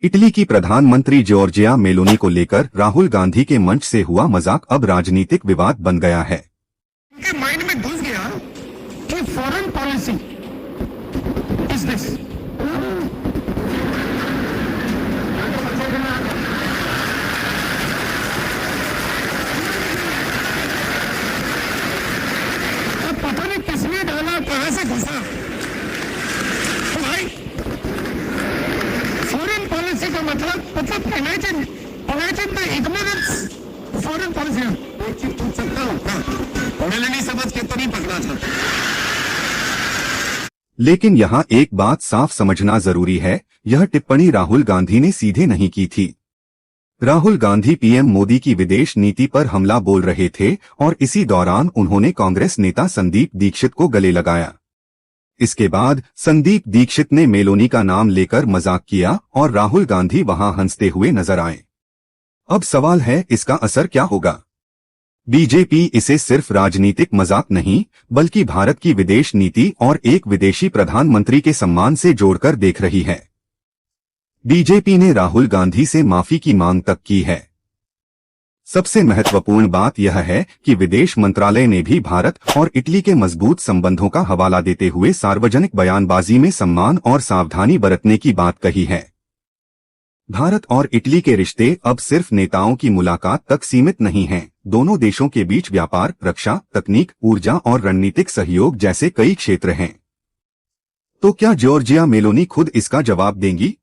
Italy की प्रधानमंत्री Giorgia Meloni को लेकर राहुल गांधी के मंच से हुआ मजाक अब राजनीतिक विवाद बन गया है। उनके माइंड में घुस गया कि फॉरेन पॉलिसी इज दिस। अब पता नहीं किसने डाला, कहां से घुसा। तो भाई फॉरेन पॉलिसी का मतलब imagine the ignorance foreign policy. एक चीज पूछ सकता हूँ, मैंने नहीं समझ के तो नहीं पकड़ा था। लेकिन यहाँ एक बात साफ समझना जरूरी है, यह टिप्पणी राहुल गांधी ने सीधे नहीं की थी। राहुल गांधी पीएम मोदी की विदेश नीति पर हमला बोल रहे थे और इसी दौरान उन्होंने कांग्रेस नेता संदीप दीक्षित को गले लगाया। इसके बाद संदीप दीक्षित ने मेलोनी का नाम लेकर मजाक किया और राहुल गांधी वहां हंसते हुए नजर आए। अब सवाल है, इसका असर क्या होगा? बीजेपी इसे सिर्फ राजनीतिक मजाक नहीं, बल्कि भारत की विदेश नीति और एक विदेशी प्रधानमंत्री के सम्मान से जोड़कर देख रही है। बीजेपी ने राहुल गांधी से माफी की मांग तक की है। सबसे महत्वपूर्ण बात यह है कि विदेश मंत्रालय ने भी भारत और इटली के मजबूत संबंधों का हवाला देते हुए सार्वजनिक बयानबाजी में सम्मान और सावधानी बरतने की बात कही है। भारत और इटली के रिश्ते अब सिर्फ नेताओं की मुलाकात तक सीमित नहीं हैं। दोनों देशों के बीच व्यापार, रक्षा, तकनीक, ऊर्जा और रणनीतिक सहयोग जैसे कई क्षेत्र हैं। तो क्या जॉर्जिया मेलोनी खुद इसका जवाब देंगी?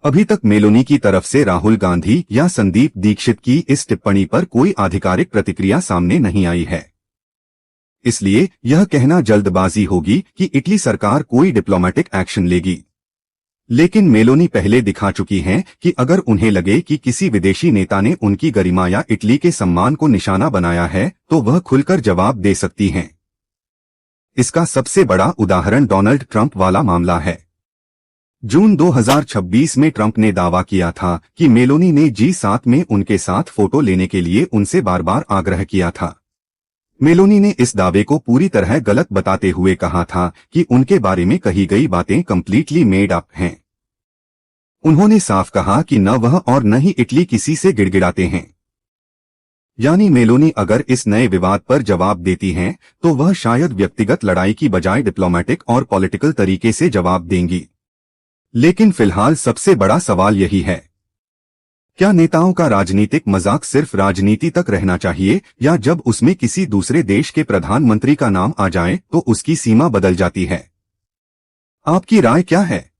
अभी तक मेलोनी की तरफ से राहुल गांधी या संदीप दीक्षित की इस टिप्पणी पर कोई आधिकारिक प्रतिक्रिया सामने नहीं आई है। इसलिए यह कहना जल्दबाजी होगी कि इटली सरकार कोई डिप्लोमेटिक एक्शन लेगी। लेकिन मेलोनी पहले दिखा चुकी हैं कि अगर उन्हें लगे कि किसी विदेशी नेता ने उनकी गरिमा या इटली के सम्मान को निशाना बनाया है तो वह खुलकर जवाब दे सकती हैं। इसका सबसे बड़ा उदाहरण डोनाल्ड ट्रंप वाला मामला है। जून 2026 में ट्रंप ने दावा किया था कि मेलोनी ने G7 में उनके साथ फोटो लेने के लिए उनसे बार बार आग्रह किया था। मेलोनी ने इस दावे को पूरी तरह गलत बताते हुए कहा था कि उनके बारे में कही गई बातें कंप्लीटली मेड अप हैं। उन्होंने साफ कहा कि न वह और न ही इटली किसी से गिड़गिड़ाते हैं। यानी मेलोनी अगर इस नए विवाद पर जवाब देती हैं तो वह शायद व्यक्तिगत लड़ाई की बजाय डिप्लोमेटिक और पॉलिटिकल तरीके से जवाब देंगी। लेकिन फिलहाल सबसे बड़ा सवाल यही है, क्या नेताओं का राजनीतिक मजाक सिर्फ राजनीति तक रहना चाहिए या जब उसमें किसी दूसरे देश के प्रधानमंत्री का नाम आ जाए तो उसकी सीमा बदल जाती है? आपकी राय क्या है?